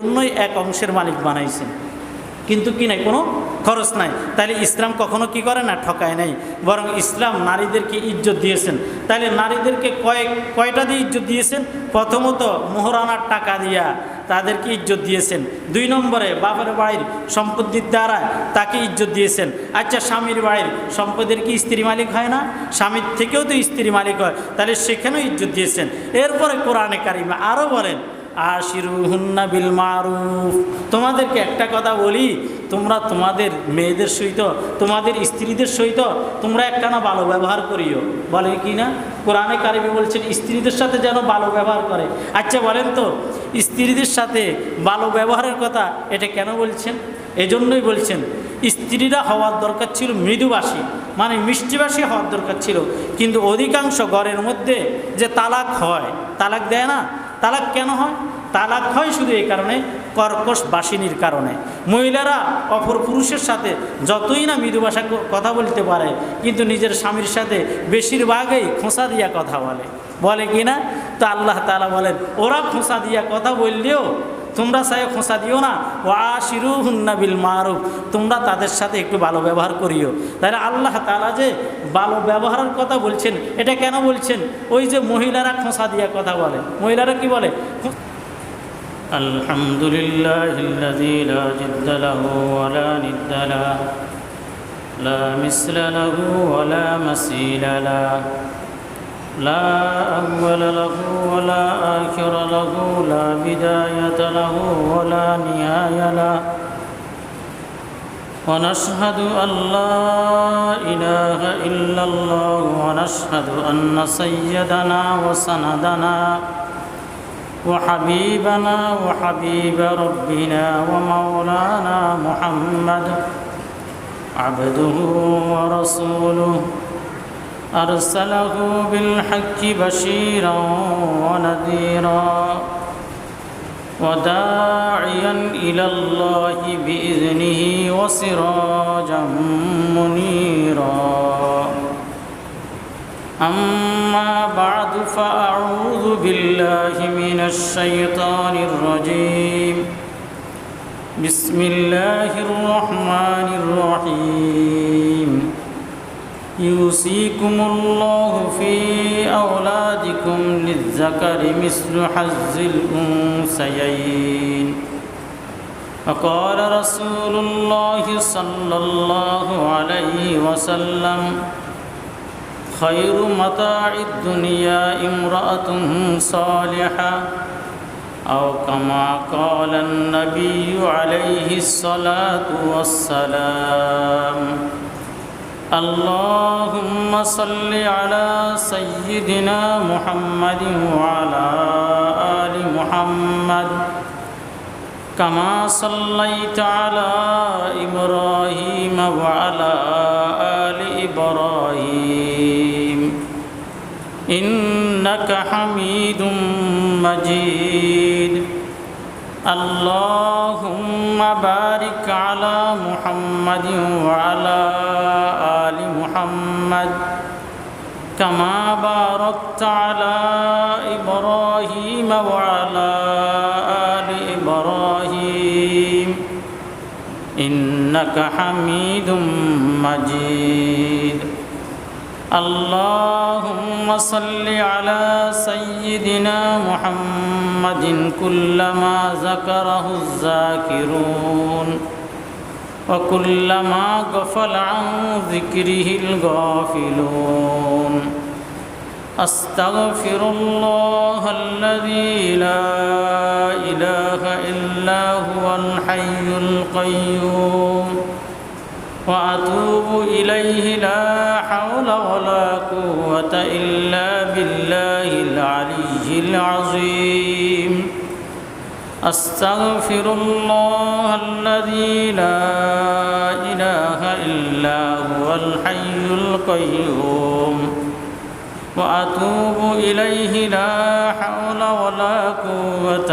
জন্যই এক অংশের মালিক বানাইছেন, কিন্তু কি নাই, কোনো খরচ নাই। তাহলে ইসলাম কখনো কি করে না, ঠকায় নাই, বরং ইসলাম নারীদেরকে ইজ্জত দিয়েছেন। তাহলে নারীদেরকে কয়টা দিয়ে ইজ্জত দিয়েছেন? প্রথমত মোহরানার টাকা দিয়া তাদেরকে ইজ্জত দিয়েছেন। 2 নম্বরে বাপের বাড়ির সম্পত্তির দ্বারা তাকে ইজ্জত দিয়েছেন। আচ্ছা, স্বামীর বাড়ির সম্পদের কি স্ত্রী মালিক হয় না? স্বামীর থেকেও তো স্ত্রী মালিক হয়, তাহলে সেখানেও ইজ্জত দিয়েছেন। এরপরে কোরআনে কারিমে আরও বলেন, আশিরুহুন্না বিল মারুফ। তোমাদেরকে একটা কথা বলি, তোমরা তোমাদের মেয়েদের সহিত, তোমাদের স্ত্রীদের সহিত তোমরা একটানা ভালো ব্যবহার করিও। বলে কি না? কোরআনে কারিমে বলছেন স্ত্রীদের সাথে যেন ভালো ব্যবহার করে। আচ্ছা বলেন তো, স্ত্রীদের সাথে ভালো ব্যবহারের কথা এটা কেন বলছেন? এজন্যই বলছেন স্ত্রীরা হওয়ার দরকার ছিল মৃদুভাষী, মানে মিষ্টিভাষী হওয়ার দরকার ছিল। কিন্তু অধিকাংশ ঘরের মধ্যে যে তালাক হয়, তালাক দেয় না। তালাক কেন হয়? তালাক হয় শুধু এই কারণে, কর্কশ বাসিনীর কারণে। মহিলারা অপর পুরুষের সাথে যতই না মৃদু ভাষা কথা বলতে পারে, কিন্তু নিজের স্বামীর সাথে বেশিরভাগই খোঁচা দিয়া কথা বলে কি না? তো আল্লাহ তাআলা বলেন, ওরা খোঁচা দিয়া কথা বললেও তোমরা চাই খোঁচা দিও না। ওয়াশিরুহুন্না বিল মারুফ, তোমরা তাদের সাথে একটু ভালো ব্যবহার করিও। তাহলে আল্লাহ তাআলা যে ভালো ব্যবহারের কথা বলছেন, এটা কেন বলছেন? ওই যে মহিলারা খোঁচা দিয়া কথা বলে, মহিলারা কি বলে? আলহামদুলিল্লাহিল্লাযী লা জিদ্দা লাহু ওয়া লা নিদ্দা লাহু লা মিসলা লাহু ওয়া লা মাসীলা লাহু লা আউওয়ালা লাহু ওয়া লা আখিরা লাহু লা বিদায়াতা লাহু ওয়া লা নিহায়া লাহু ওয়া নাশহাদু আল্লা ইলাহা ইল্লাল্লাহু ওয়া নাশহাদু আন্না সাইয়্যিদানা ওয়া সানাদানা وحبيبنا وحبيب ربنا ومولانا محمد عبده ورسوله أرسله بالحق بشيرا ونذيرا وداعيا إلى الله بإذنه وسراجا منيرا أما بعد فأعوذ بالله من الشيطان الرجيم بسم الله الرحمن الرحيم يوصيكم الله في أولادكم للذكر مثل حظ الأنثيين وقال رسول الله صلى الله عليه وسلم خير متاع الدنيا امرأة صالحة أو كما قال النبي عليه الصلاة والسلام اللهم صل على سيدنا محمد وعلى آل محمد كما صليت على إبراهيم وعلى آل إبراهيم إنك حميد مجيد اللهم بارك على محمد وعلى آل محمد كما باركت على إبراهيم وعلى آل إبراهيم إنك حميد مجيد اللهم صل على سيدنا محمد كلما ذكره الذاكرون وكلما غفل عن ذكره الغافلون أستغفر الله الذي لا إله إلا هو الحي القيوم وأتوب إليه لا حول ولا قوة إلا بالله العلي العظيم أستغفر الله الذي لا إله إلا هو الحي القيوم وأتوب إليه لا حول ولا قوة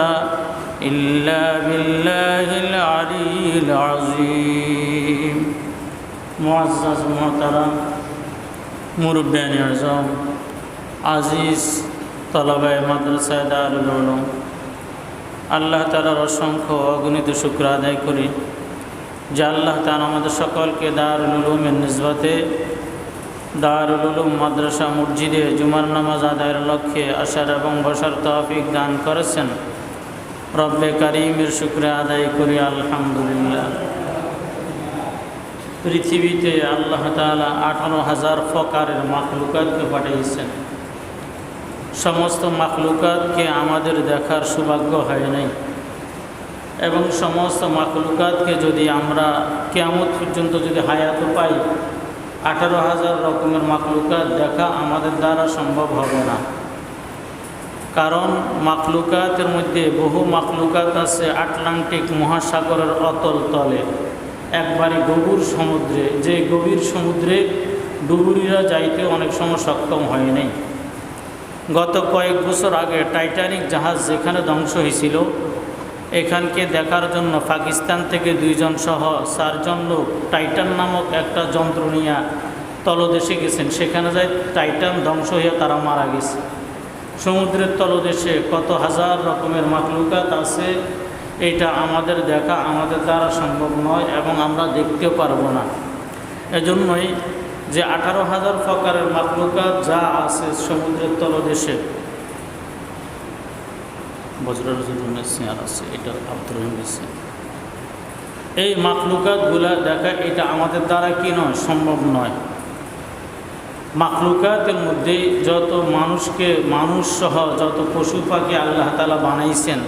إلا بالله العلي العظيم মুআজ্জাজ মুহতারাম মুরব্বিয়ান আযম আজিজ তলাবায়ে মাদ্রাসায়ে দারুল উলুম আল্লাহ তাআলার অসংখ্য অগণিত শুকর আদায় করি যে আল্লাহ তাআলা আমাদের সকলকে দারুল উলুমের নিসবতে দারুল উলুম মাদ্রাসা মসজিদে জুমার নামাজ আদায়ের লক্ষ্যে আসার এবং বসার তৌফিক দান করেছেন। রব্বে কারীমের শুকর আদায় করি আলহামদুলিল্লাহ। পৃথিবীতে আল্লাহ তাআলা 18,000 প্রকারের মাখলুকাতকে পাঠিয়েছেন। সমস্ত মাখলুকাতকে আমাদের দেখার সৌভাগ্য হয় নাই এবং সমস্ত মাখলুকাতকে যদি আমরা কিয়ামত পর্যন্ত যদি হায়াত পাই 18,000 রকমের মাখলুকাত দেখা আমাদের দ্বারা সম্ভব হবে না। কারণ মাখলুকাতের মধ্যে বহু মাখলুকাত আছে আটলান্টিক মহাসাগরের অতল তলে, একবারে গভীর সমুদ্রে, যে গভীর সমুদ্রে ডুবুরিরা যাইতে অনেক সময় সক্ষম হয় নাই। গত কয়েক বছর আগে টাইটানিক জাহাজ যেখানে ধ্বংস হয়েছিল এখানকে দেখার জন্য পাকিস্তান থেকে 2 জন সহ 4 জন লোক টাইটান নামক একটা যন্ত্র নিয়ে তলদেশে গেছেন। সেখানে যায় টাইটান ধ্বংস হয়ে তারা মারা গেছে। সমুদ্রের তলদেশে কত হাজার রকমের মাখলুকাত আছে, এটা আমাদের দেখা আমাদের দ্বারা সম্ভব নয় এবং আমরা দেখতেও পারবো না। এজন্যই যে 18,000 প্রকারের মাখলুকাত যা আছে সমুদ্রের তলদেশে, এটা আব্দুর রহিম দিচ্ছে, এই মাখলুকাতগুলা দেখা এটা আমাদের দ্বারা কি নয়, সম্ভব নয়। মাখলুকাতের মধ্যে যত মানুষ সহ যত পশু পাখি আল্লাহ তাআলা বানাইছেন,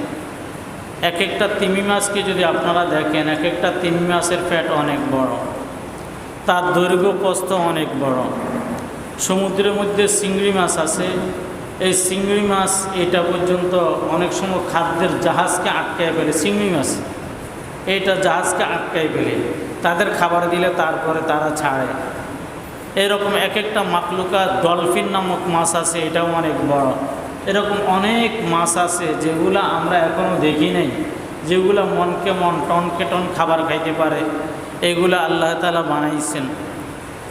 এক একটা তিমি মাছকে যদি আপনারা দেখেন, এক একটা তিমি মাছের পেট অনেক বড়, তার দৈর্ঘ্য প্রস্থ অনেক বড়। সমুদ্রের মধ্যে চিংড়ি মাছ আছে, এই চিংড়ি মাছ এটা পর্যন্ত অনেক সময় খাদ্যের জাহাজকে আটকায় ফেলে। চিংড়ি মাছ এটা জাহাজকে আটকায় ফেলে, তাদের খাবার দিলে তারপরে তারা ছাড়ে। এরকম এক একটা মাখলুকাত, ডলফিন নামক মাছ আছে, এটাও অনেক বড়। এরকম অনেক মাছ আছে যেগুলা আমরা এখনও দেখি নাই, যেগুলা মনকে মন টনকে টন খাবার খাইতে পারে, এগুলা আল্লাহ তাআলা বানাইছেন।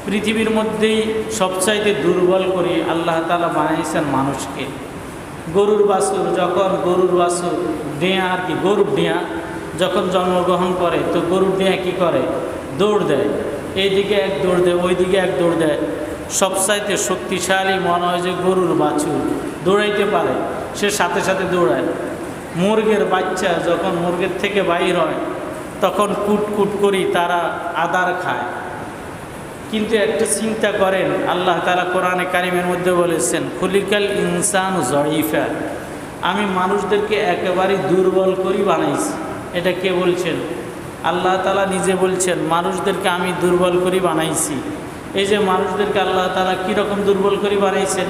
পৃথিবীর মধ্যেই সবচাইতে দুর্বল করে আল্লাহ তাআলা বানাইছেন মানুষকে। গরুর বাছুর ডেয়া আর কি, গরুর ডেয়া যখন জন্মগ্রহণ করে তো গরুর ডেয়া কী করে, দৌড় দেয়, এইদিকে এক দৌড় দেয়, ওইদিকে এক দৌড় দেয়। সবচাইতে শক্তিশালী মনে হয় যে গরুর বাছুর, দৌড়াইতে পারে, সে সাথে সাথে দৌড়ায়। মুরগের বাচ্চা যখন মুরগের থেকে বাইর হয় তখন কুটকুট করি তারা আদার খায়। কিন্তু একটা চিন্তা করেন, আল্লাহ তাআলা কোরআনে কারিমের মধ্যে বলেছেন খুলিকাল ইনসানু যঈফা, আমি মানুষদেরকে একেবারে দুর্বল করে বানাইছি। এটা কে বলছেন? আল্লাহ তাআলা নিজে বলছেন মানুষদেরকে আমি দুর্বল করে বানাইছি। এই যে মানুষদেরকে আল্লাহ তাআলা কীরকম দুর্বল করে বানাইছেন,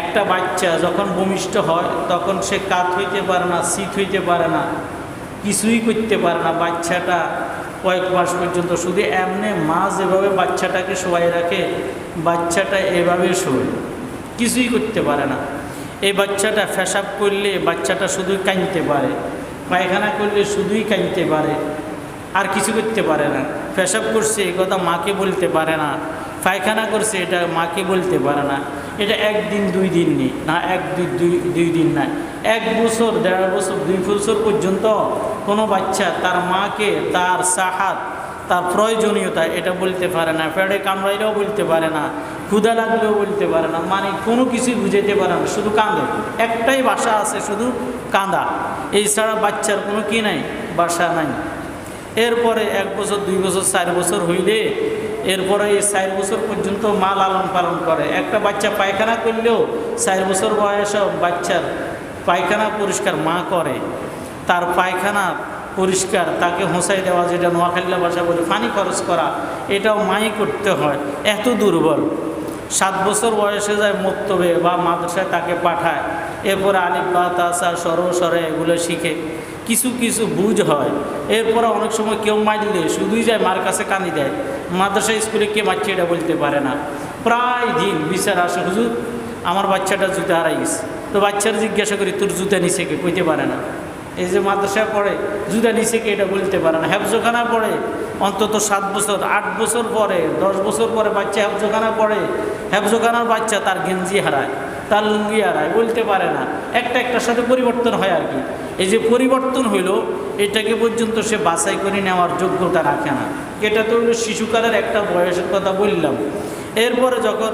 একটা বাচ্চা যখন ভূমিষ্ঠ হয় তখন সে কাত হইতে পারে না, শীত হইতে পারে না, কিছুই করতে পারে না। বাচ্চাটা কয়েক মাস পর্যন্ত শুধু এমনি মা যেভাবে বাচ্চাটাকে শোয়াই রাখে, বাচ্চাটা এভাবে শোয়, কিছুই করতে পারে না। এই বাচ্চাটা পেশাব করলে বাচ্চাটা শুধুই কাঁদতে পারে, পায়খানা করলে শুধুই কাঁদতে পারে, আর কিছু করতে পারে না। পেশাব করছে এই কথা মাকে বলতে পারে না, পায়খানা করছে এটা মাকে বলতে পারে না। এটা 1 দিন 2 দিন নেই না, 1-2 দিন না, 1 বছর 1.5 বছর 2 বছর পর্যন্ত কোনো বাচ্চা তার মাকে তার সাহাত, তার প্রয়োজনীয়তা এটা বলতে পারে না। পেটে কামড়াইলেও বলতে পারে না, ক্ষুধা লাগলেও বলতে পারে না, মানে কোনো কিছুই বুঝাইতে পারে না, শুধু কাঁদে। একটাই ভাষা আছে, শুধু কাঁদা, এই ছাড়া বাচ্চার কোনো কি নাই, ভাষা নাই। এরপরে 1 বছর 2 বছর 4 বছর হইলে এরপরে এই 4 বছর পর্যন্ত মা লালন পালন করে। একটা বাচ্চা পায়খানা করলেও 4 বছর বয়সে বাচ্চার পায়খানা পরিষ্কার মা করে, তার পায়খানা পরিষ্কার তাকে হোঁসাই দেওয়া, যেটা নোয়াখালীর ভাষা বলে পানি খরচ করা, এটাও মাই করতে হয়। এত দুর্বল। 7 বছর বয়সে যায় মক্তবে বা মাদ্রাসায় তাকে পাঠায়, এরপরে আলিফ বা তা সা সরে এগুলো শিখে, কিছু কিছু বুঝ হয়। এরপরে অনেক সময় কেউ মারলে শুধুই যায় মার কাছে কানি দেয়, মাদ্রাসা স্কুলে কে মারছে এটা বলতে পারে না। প্রায় দিন বিচার আসে, হুজুর আমার বাচ্চাটা জুতা হারাই গেছে, তো বাচ্চার জিজ্ঞাসা করি তোর জুতা নিচে কে, কইতে পারে না। এই যে মাদ্রাসায় পড়ে জুতা নিচে কে এটা বলতে পারে না। হেফজখানা পড়ে অন্তত 7 বছর 8 বছর পরে 10 বছর পরে বাচ্চা হেফজখানা পড়ে, হেফজখানার বাচ্চা তার গেঞ্জি হারায়, তার লুঙ্গি হারায়, বলতে পারে না। একটার সাথে পরিবর্তন হয় আর কি। এই যে পরিবর্তন হইল, এটাকে পর্যন্ত সে বাছাই করে নেওয়ার যোগ্যতা রাখে না। এটা তো হইল শিশুকালের একটা বয়সের কথা বললাম। এরপরে যখন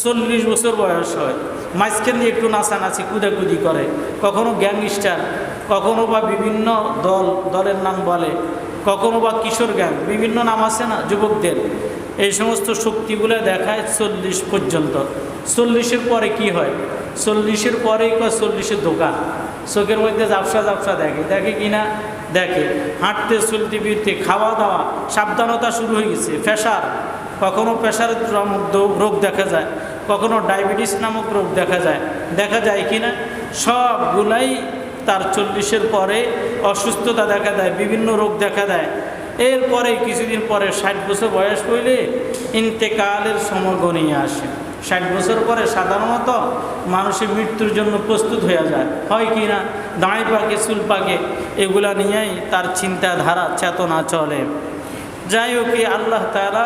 40 বছর বয়স হয়, মাঝখান দিয়ে একটু নাচানাচি কুদাকুদি করে, কখনো গ্যাংস্টার, কখনো বা বিভিন্ন দলের নাম বলে, কখনো বা কিশোর গ্যাং, বিভিন্ন নাম আছে না যুবকদের, এই সমস্ত শক্তিগুলো দেখায় 40 পর্যন্ত। 40-এর পরে কি হয়? 40-এর পরেই 40-এর দোকান, চোখের মধ্যে ঝাপসা দেখে কিনা দেখে, হাঁটতে চলতে ফিরতে, খাওয়া দাওয়া, সাবধানতা শুরু হয়ে গেছে। প্রেশার, কখনো প্রেশারের রোগ দেখা যায়, কখনো ডায়াবেটিস নামক রোগ দেখা যায় কিনা, সবগুলাই তার 40-এর পরে অসুস্থতা দেখা দেয়, বিভিন্ন রোগ দেখা দেয়। এরপরে কিছুদিন পরে 60 বছর বয়স হইলে ইন্তেকালের সময় গনিয়ে আসে। 60 বছর পরে সাধারণত মানুষের মৃত্যুর জন্য প্রস্তুত হয়ে যায়, হয় কি না? দাঁড়ি পাকে, চুল পাকে, এগুলা নিয়েই তার চিন্তাধারা চেতনা চলে। যাই হোক, আল্লাহ তাআলা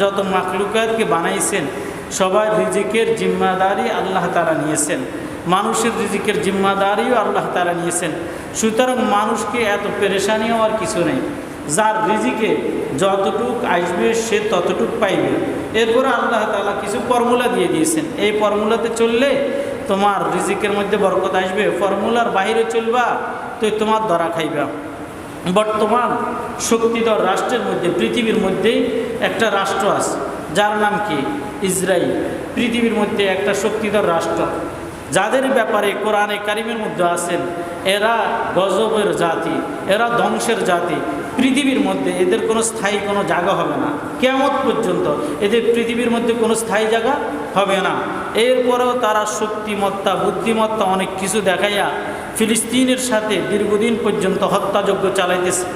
যত মাখলুকাতকে বানাইছেন, সবার রিজিকের জিম্মাদারি আল্লাহ তাআলা নিয়েছেন, মানুষের রিজিকের জিম্মাদারিও আল্লাহ তাআলা নিয়েছেন। সুতরাং মানুষকে এত পেরেশানি হওয়ার কিছু নেই। যার রিজিকে যতটুক আসবে সে ততটুক পাইবে। এরপরে আল্লাহ তাআলা কিছু ফর্মুলা দিয়ে দিয়েছেন, এই ফর্মুলাতে চললে তোমার রিজিকের মধ্যে বরকত আসবে, ফর্মুলার বাইরে চলবা তো তোমার ধরা খাইবা। বর্তমান শক্তিধর রাষ্ট্রের মধ্যে, পৃথিবীর মধ্যেই একটা রাষ্ট্র আছে যার নাম কি? ইসরায়েল। পৃথিবীর মধ্যে একটা শক্তিধর রাষ্ট্র, যাদের ব্যাপারে কোরআনে কারিমের মধ্যে আছেন এরা গজবের জাতি, এরা ধ্বংসের জাতি। পৃথিবীর মধ্যে এদের কোনো স্থায়ী কোনো জায়গা হবে না, কিয়ামত পর্যন্ত এদের পৃথিবীর মধ্যে কোনো স্থায়ী জায়গা হবে না। এরপরেও তারা শক্তিমত্তা, বুদ্ধিমত্তা অনেক কিছু দেখাইয়া ফিলিস্তিনের সাথে দীর্ঘদিন পর্যন্ত হত্যাযজ্ঞ চালাইতেছে।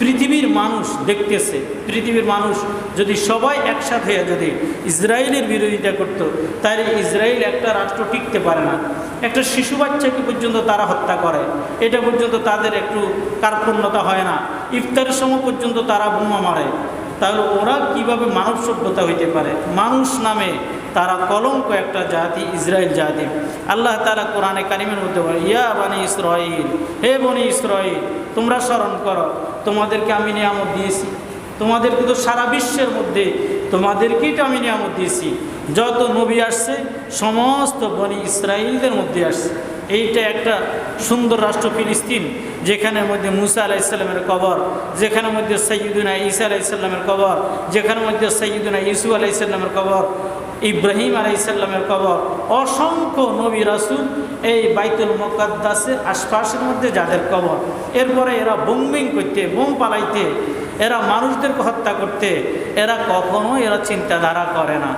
পৃথিবীর মানুষ দেখতেছে, পৃথিবীর মানুষ যদি সবাই একসাথে হয়ে যদি ইসরায়েলের বিরোধিতা করত, তাহলে ইসরায়েল একটা রাষ্ট্র টিকতে পারে না। একটা শিশু বাচ্চাকে পর্যন্ত তারা হত্যা করে, এটা পর্যন্ত তাদের একটু কার্পণ্যতা হয় না। ইফতারের সময় পর্যন্ত তারা বোমা মারে, তাহলে ওরা কিভাবে মানব সভ্যতা হইতে পারে? মানুষ নামে তারা কলঙ্ক একটা জাতি, ইসরায়েল জাতি। আল্লাহ তাআলা কোরআনে কারিমের মধ্যে বলে, ইয়া বানি ইসরাঈল, হে বনি ইসরাঈল, তোমরা স্মরণ করো, তোমাদেরকে আমি নিয়ামত দিয়েছি। তোমাদেরকে তো সারা বিশ্বের মধ্যে তোমাদেরকেই তো আমি নিয়ামত দিয়েছি। যত নবী আসছে সমস্ত বনি ইসরাঈলদের মধ্যে আসছে। এইটা একটা সুন্দর রাষ্ট্র ফিলিস্তিন, যেখানের মধ্যে মুসা আলাইহিসসালামের কবর, যেখানের মধ্যে সাইয়্যিদুনা ঈসা আলাইহিসসালামের কবর, যেখানের মধ্যে সাইয়্যিদুনা ইউসুফ আলাইহিসসালামের কবর, ইব্রাহিম আলাইহিসসালামের কবর, অসংখ্য নবী রাসূল এই বাইতুল মুকাদ্দাসের আশপাশের মধ্যে যাদের কবর। এরপরে এরা বোম্বিং করতে, বোম পালাইতে, এরা মানুষদেরকে হত্যা করতে, এরা এরা চিন্তাধারা করে না।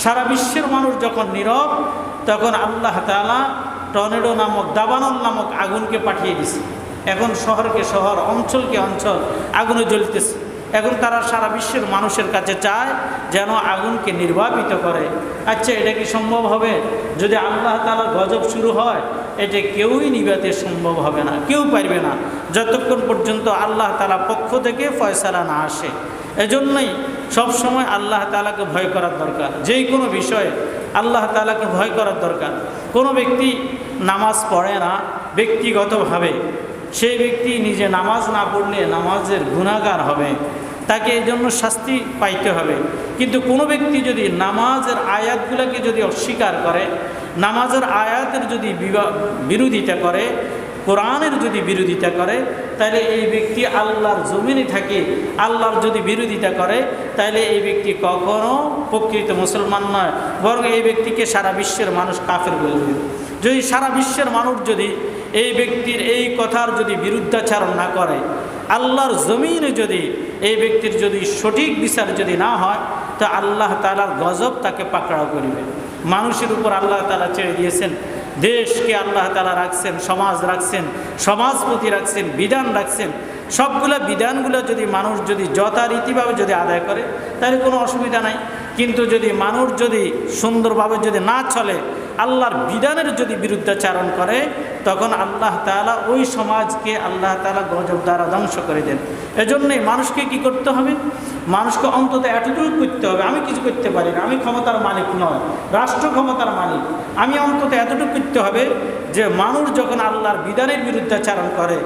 সারা বিশ্বের মানুষ যখন নীরব, তখন আল্লাহ তাআলা টর্নেডো নামক, দাবানল নামক আগুনকে পাঠিয়ে দিছে। এখন শহরকে শহর, অঞ্চলকে অঞ্চল আগুনে জ্বলতেছে। এখন তারা সারা বিশ্বের মানুষের কাছে চায় যেন আগুনকে নির্বাপিত করে। আচ্ছা, এটা কি সম্ভব হবে? যদি আল্লাহ তাআলার গজব শুরু হয়, এটা কেউই নিবাতে সম্ভব হবে না, কেউ পারবে না, যতক্ষণ পর্যন্ত আল্লাহ তাআলা পক্ষ থেকে ফয়সালা না আসে। এজন্যই সবসময় আল্লাহ তাআলাকে ভয় করার দরকার। যেই কোনো বিষয়ে আল্লাহ তাআলাকে ভয় করার দরকার। কোনো ব্যক্তি নামাজ পড়ে না ব্যক্তিগতভাবে, সেই ব্যক্তি নিজে নামাজ না পড়লে নামাজের গুনাহগার হবে, তাকে এই জন্য শাস্তি পাইতে হবে। কিন্তু কোনো ব্যক্তি যদি নামাজের আয়াতগুলোকে যদি অস্বীকার করে, নামাজের আয়াতের যদি বিরোধিতা করে, কোরআনের যদি বিরোধিতা করে, তাহলে এই ব্যক্তি আল্লাহর জমিনে থাকে, আল্লাহর যদি বিরোধিতা করে, তাহলে এই ব্যক্তি কখনো প্রকৃত মুসলমান নয়, বরং এই ব্যক্তিকে সারা বিশ্বের মানুষ কাফের বলবে। যদি সারা বিশ্বের মানুষ যদি এই ব্যক্তির এই কথার যদি বিরুদ্ধাচারণ না করে, আল্লাহর জমিনে যদি এই ব্যক্তির যদি সঠিক বিচার যদি না হয়, তো আল্লাহ তাআলার গজব তাকে পাকড়াও করিবে। মানুষের উপর আল্লাহ তাআলা ছেড়ে দিয়েছেন, দেশকে আল্লাহ তাআলা রাখছেন, সমাজ রাখছেন, সমাজপতি রাখছেন, বিধান রাখছেন। সবগুলো বিধানগুলো যদি মানুষ যদি যথারীতিভাবে যদি আদায় করে, তাহলে কোনো অসুবিধা নাই। কিন্তু যদি মানুষ যদি সুন্দরভাবে যদি না চলে, আল্লাহর বিধানের যদি বিরুদ্ধাচারণ করে, তখন আল্লাহ তাআলা ওই সমাজকে আল্লাহ তাআলা গজব দ্বারা ধ্বংস করে দেন। এজন্যই মানুষকে কি করতে হবে? মানুষকে অন্তত এতটুকু করতে হবে, আমি কিছু করতে পারি না, আমি ক্ষমতার মালিক নয়, রাষ্ট্র ক্ষমতার মালিক, আমি অন্তত এতটুকু করতে হবে যে মানুষ যখন আল্লাহর বিধানের বিরুদ্ধাচারণ করে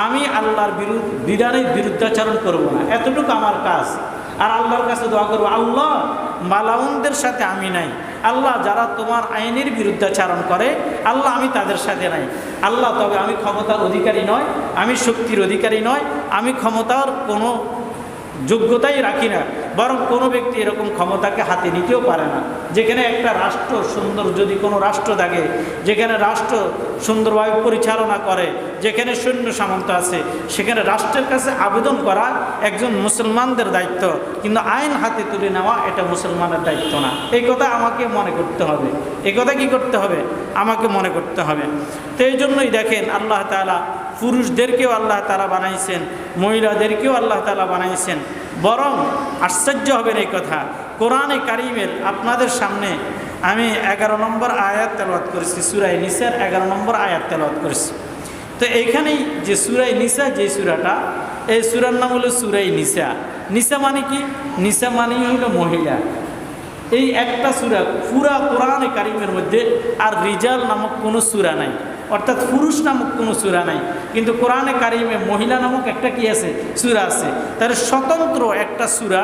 আমি আল্লাহর বিধানের বিরুদ্ধাচারণ করব না, এতটুকু আমার কাজ। আর আল্লাহর কাছে দোয়া করবো, আল্লাহ মালাউনদের সাথে আমি নাই, আল্লাহ যারা তোমার আইনের বিরুদ্ধাচারণ করে আল্লাহ আমি তাদের সাথে নাই আল্লাহ। তবে আমি ক্ষমতার অধিকারী নয়, আমি শক্তির অধিকারী নয়, আমি ক্ষমতার কোনো যোগ্যতাই রাখি না, বরং কোনো ব্যক্তি এরকম ক্ষমতাকে হাতে নিতেও পারে না। যেখানে একটা রাষ্ট্র সুন্দর, যদি কোনো রাষ্ট্র থাকে যেখানে রাষ্ট্র সুন্দরভাবে পরিচালনা করে, যেখানে সৈন্য সামন্ত আছে, সেখানে রাষ্ট্রের কাছে আবেদন করা একজন মুসলমানদের দায়িত্ব, কিন্তু আইন হাতে তুলে নেওয়া এটা মুসলমানের দায়িত্ব না। এই কথা আমাকে মনে করতে হবে, এই কথা কি করতে হবে? আমাকে মনে করতে হবে। তো এই জন্যই দেখেন আল্লাহ তাআলা পুরুষদেরকেও আল্লাহ তাআলা বানাইছেন, মহিলাদেরকেও আল্লাহ তাআলা বানাইছেন। বরং আশ্চর্য হবেন এই কথা, কোরআনে কারিমের আপনাদের সামনে আমি 11 নম্বর আয়াত তেলাওয়াত করেছি, সূরা নিসার 11 নম্বর আয়াত তেলাওয়াত করেছি। তো এইখানেই যে সূরা নিসা, যে সূরাটা, এই সূরার নাম হলো সূরা নিসা। নিসা মানে কি? নিসা মানে হলো মহিলা। এই একটা সূরা পুরা কোরআনে কারিমের মধ্যে আর রিজাল নামক কোনো সূরা নাই, অর্থাৎ পুরুষ নামক কোনো সূরা নাই, কিন্তু কোরআনে কারিমে মহিলা নামক একটা কি আছে? সূরা আছে। তাহলে স্বতন্ত্র একটা সূরা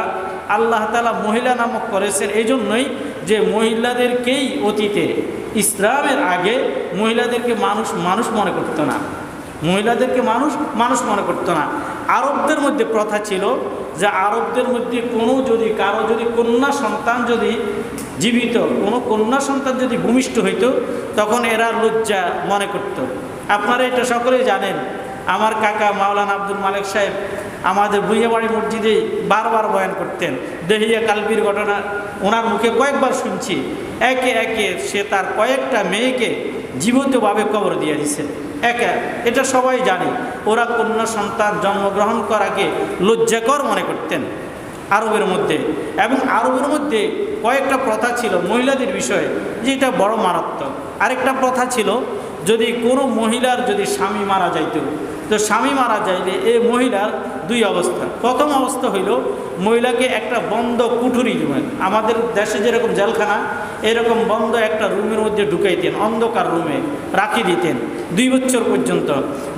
আল্লাহ তাআলা মহিলা নামক করেছেন। এই জন্যই যে মহিলাদেরকেই অতীতে ইসলামের আগে মহিলাদেরকে মানুষ মনে করতো না, মহিলাদেরকে মানুষ মনে করতো না। আরবদের মধ্যে প্রথা ছিল যে আরবদের মধ্যে কারো যদি কন্যা সন্তান যদি জীবিত, কোনো কন্যা সন্তান যদি ভূমিষ্ঠ হইতো তখন এরা লজ্জা মনে করত। আপনারা এটা সকলেই জানেন। আমার কাকা মাওলানা আব্দুল মালিক সাহেব আমাদের ভুইয়াবাড়ি মসজিদে বারবার বয়ান করতেন। দেহিয়া কালবির ঘটনা ওনার মুখে কয়েকবার শুনছি। একে একে সে তার কয়েকটা মেয়েকে জীবিতভাবে কবর দিয়ে দিছে। এটা সবাই জানে। ওরা কন্যা সন্তান জন্মগ্রহণ করাকে লজ্জাকর মনে করতেন আরবের মধ্যে। এবং আরবের মধ্যে কয়েকটা প্রথা ছিল মহিলাদের বিষয়ে, যেটা বড় মারাত্মক। আরেকটা প্রথা ছিল, যদি কোনো মহিলার যদি স্বামী মারা যাইত, তো স্বামী মারা যাইলে এই মহিলার দুই অবস্থা। প্রথম অবস্থা হইল মহিলাকে একটা বন্ধ কুঠুরি রুমে, আমাদের দেশে যেরকম জেলখানা এরকম বন্ধ একটা রুমের মধ্যে ঢুকাইতেন, অন্ধকার রুমে রাখি দিতেন 2 বছর পর্যন্ত,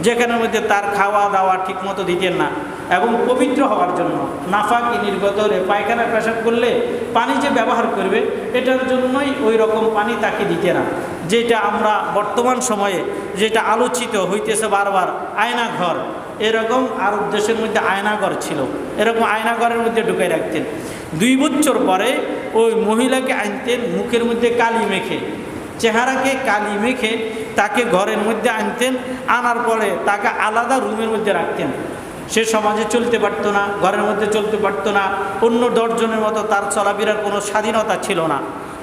যেখানের মধ্যে তার খাওয়া দাওয়া ঠিকমতো দিতেন না। এবং পবিত্র হওয়ার জন্য নাফাকি নির্গত হলে পায়খানা পেশাব করলে পানি যে ব্যবহার করবে এটার জন্যই ওই রকম পানি তাকে দিতে না। যেটা আমরা বর্তমান সময়ে যেটা আলোচিত হইতেছে বারবার, আয়নাঘর। এরকম আরব দেশের মধ্যে আয়নাঘর ছিল, এরকম আয়নাঘরের মধ্যে ঢুকাই রাখতেন। 2 বছর পরে ওই মহিলাকে আনতেন মুখের মধ্যে কালি মেখে, চেহারাকে কালি মেখে তাকে ঘরের মধ্যে আনতেন। আনার পরে তাকে আলাদা রুমের মধ্যে রাখতেন। সে সমাজে চলতে পারতো না, ঘরের মধ্যে চলতে পারতো না, অন্য 10 জনের মতো তার চলাফেরার কোনো স্বাধীনতা ছিল না।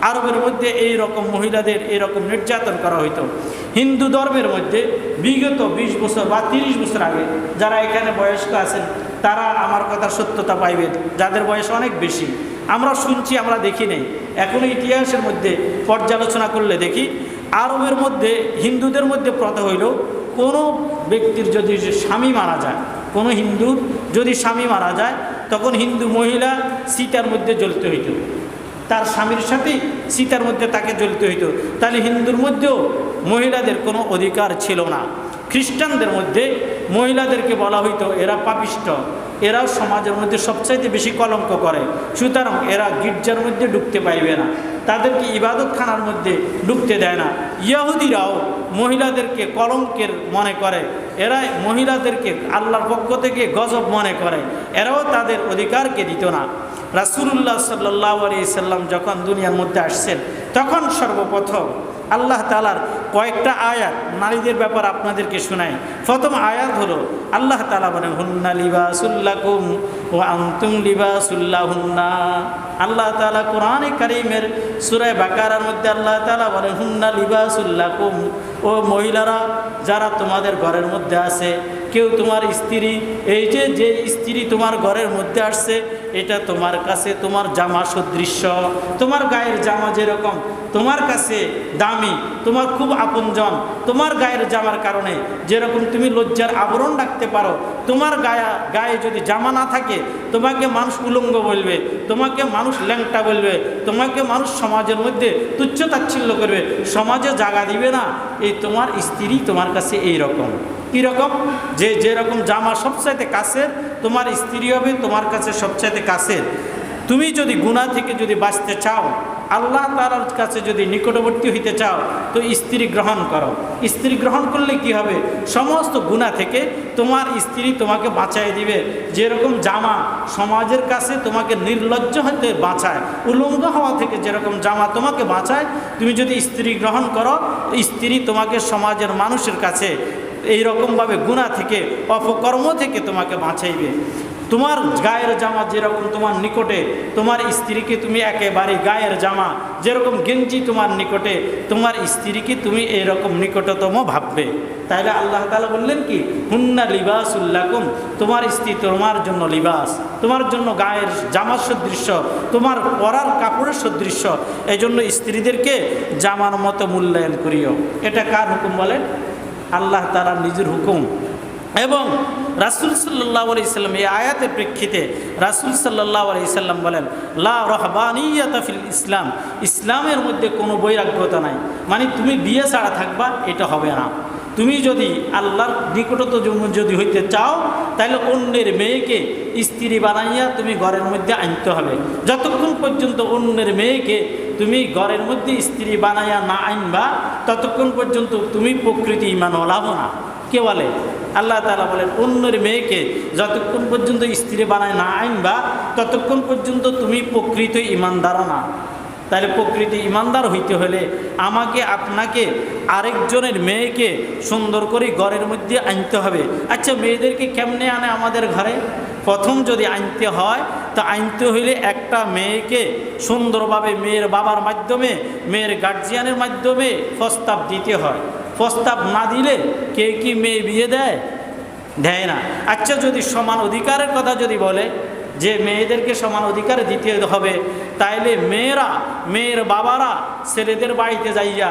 আরবের মধ্যে এই রকম মহিলাদের এরকম নির্যাতন করা হইতো। হিন্দু ধর্মের মধ্যে বিগত 20 বছর বা 30 বছর আগে যারা এখানে বয়স্ক আছেন তারা আমার কথা সত্যতা পাইবেন, যাদের বয়স অনেক বেশি। আমরা শুনছি, আমরা দেখি নেই, এখনও ইতিহাসের মধ্যে পর্যালোচনা করলে দেখি আরবের মধ্যে হিন্দুদের মধ্যে প্রথা হইল, কোনো ব্যক্তির যদি স্বামী মারা যায়, কোনো হিন্দুর যদি স্বামী মারা যায় তখন হিন্দু মহিলা চিতার মধ্যে জ্বলতে হইত, তার স্বামীর সাথেই চিতার মধ্যে তাকে জ্বলতে হইতো। তাহলে হিন্দুর মধ্যেও মহিলাদের কোনো অধিকার ছিল না। খ্রিস্টানদের মধ্যে মহিলাদেরকে বলা হইতো এরা পাপিষ্ট, এরা সমাজের মধ্যে সবচাইতে বেশি কলঙ্ক করে, সুতরাং এরা গির্জার মধ্যে ঢুকতে পাইবে না, তাদেরকে ইবাদতখানার মধ্যে ঢুকতে দেয় না। ইহুদিরাও মহিলাদেরকে কলঙ্কের মনে করে, এরা মহিলাদেরকে আল্লাহর পক্ষ থেকে গজব মনে করে, এরাও তাদের অধিকারকে দিত না। রাসূলুল্লাহ সাল্লাল্লাহু আলাইহি সাল্লাম যখন দুনিয়ার মধ্যে আসছেন তখন সর্বপ্রথম আল্লাহ তাআলার কয়েকটা আয়াত নারীদের ব্যাপার আপনাদেরকে শোনাই। প্রথম আয়াত হলো আল্লাহ তাআলা বলেন, হুন্না লিবাসুল লাকুম ওয়া আনতুম লিবাসুল লাহুন্না। আল্লাহ তাআলা কোরআনে কারীমের সূরা বাকারার মধ্যে আল্লাহ তাআলা বলেন, হুন্না লিবাসুল লাকুম, ও মহিলারা যারা তোমাদের ঘরের মধ্যে আছে কেউ তোমার স্ত্রী, এই যে যে স্ত্রী তোমার ঘরের মধ্যে আসছে এটা তোমার কাছে তোমার জামা সদৃশ্য, তোমার গায়ের জামা যেরকম তোমার কাছে দামি, তোমার খুব আপনজন, তোমার গায়ের জামার কারণে যেরকম তুমি লজ্জার আবরণ রাখতে পারো, তোমার গায়ে যদি জামা না থাকে তোমাকে মানুষ উলঙ্গ বলবে, তোমাকে মানুষ ল্যাংটা বলবে, তোমাকে মানুষ সমাজের মধ্যে তুচ্ছ তাচ্ছিল্য করবে, সমাজে জায়গা দিবে না। এই তোমার স্ত্রী তোমার কাছে এই রকম। কীরকম? যে যেরকম জামা সবচাইতে কাছের তোমার স্ত্রী হবে তোমার কাছে সবচাইতে কাছের। তুমি যদি গুনাহ থেকে যদি বাঁচতে চাও, আল্লাহ তাআলার কাছে যদি নিকটবর্তী হইতে চাও, তো স্ত্রী গ্রহণ করো। স্ত্রী গ্রহণ করলে কি হবে? সমস্ত গুনাহ থেকে তোমার স্ত্রী তোমাকে বাঁচাই দিবে। যেরকম জামা সমাজের কাছে তোমাকে নির্লজ্জ হতে বাঁচায়, উলঙ্গ হওয়া থেকে যেরকম জামা তোমাকে বাঁচায়, তুমি যদি স্ত্রী গ্রহণ করো, স্ত্রী তোমাকে সমাজের মানুষের কাছে এইরকমভাবে গুনাহ থেকে অপকর্ম থেকে তোমাকে বাঁচাইবে। তোমার গায়ের জামা যেরকম তোমার নিকটে, তোমার স্ত্রীকে তুমি একেবারে গায়ের জামা যেরকম গেঞ্জি তোমার নিকটে, তোমার স্ত্রীকে তুমি এরকম নিকটতম ভাববে। তাইলে আল্লাহ তাআলা বললেন কি, হুন্না লিবাসুল লাকুম, তোমার স্ত্রী তোমার জন্য লিবাস, তোমার জন্য গায়ের জামার সদৃশ্য, তোমার পরার কাপড়ের সদৃশ্য। এই জন্য স্ত্রীদেরকে জামার মতো মূল্যায়ন করিও। এটা কার হুকুম বলেন? আল্লাহ তাআলার নিজের হুকুম। এবং রাসূল সাল্লাল্লাহু আলাইহি সাল্লাম এই আয়াতের প্রেক্ষিতে রাসূল সাল্লাল্লাহু আলাইহি সাল্লাম বলেন, লা রাহবানিয়াতা ফিল ইসলাম, ইসলামের মধ্যে কোনো বৈরাগ্যতা নাই। মানে তুমি বিয়ে ছাড়া থাকবা, এটা হবে না। তুমি যদি আল্লাহর নিকটতম যদি হইতে চাও, তাহলে অন্যের মেয়েকে স্ত্রী বানাইয়া তুমি ঘরের মধ্যে আনতে হবে। যতক্ষণ পর্যন্ত অন্যের মেয়েকে তুমি ঘরের মধ্যে স্ত্রী বানাইয়া না আনবা, ততক্ষণ পর্যন্ত তুমি প্রকৃতি ঈমানওয়ালা হবো না। কে বলে? আল্লাহ তাআলা বলেন, অন্যের মেয়েকে যতক্ষণ পর্যন্ত স্ত্রী বানায় না আনবা, ততক্ষণ পর্যন্ত তুমি প্রকৃত ঈমানদার না। তাহলে প্রকৃত ঈমানদার হইতে হলে আমাকে আপনাকে আরেকজনের মেয়েকে সুন্দর করে ঘরের মধ্যে আনতে হবে। আচ্ছা, মেয়েদেরকে কেমনে আনে আমাদের ঘরে? প্রথম যদি আনতে হয়, তো আনতে হইলে একটা মেয়েকে সুন্দরভাবে মেয়ের বাবার মাধ্যমে, মেয়ের গার্জিয়ানের মাধ্যমে প্রস্তাব দিতে হয়। প্রস্তাব না দিলে কে কি মেয়ে বিয়ে দেয়? দেয় না। আচ্ছা, যদি সমান অধিকারের কথা যদি বলে যে মেয়েদেরকে সমান অধিকার দিতে হবে, তাইলে মেয়ের বাবারা ছেলেদের বাড়িতে যাইয়া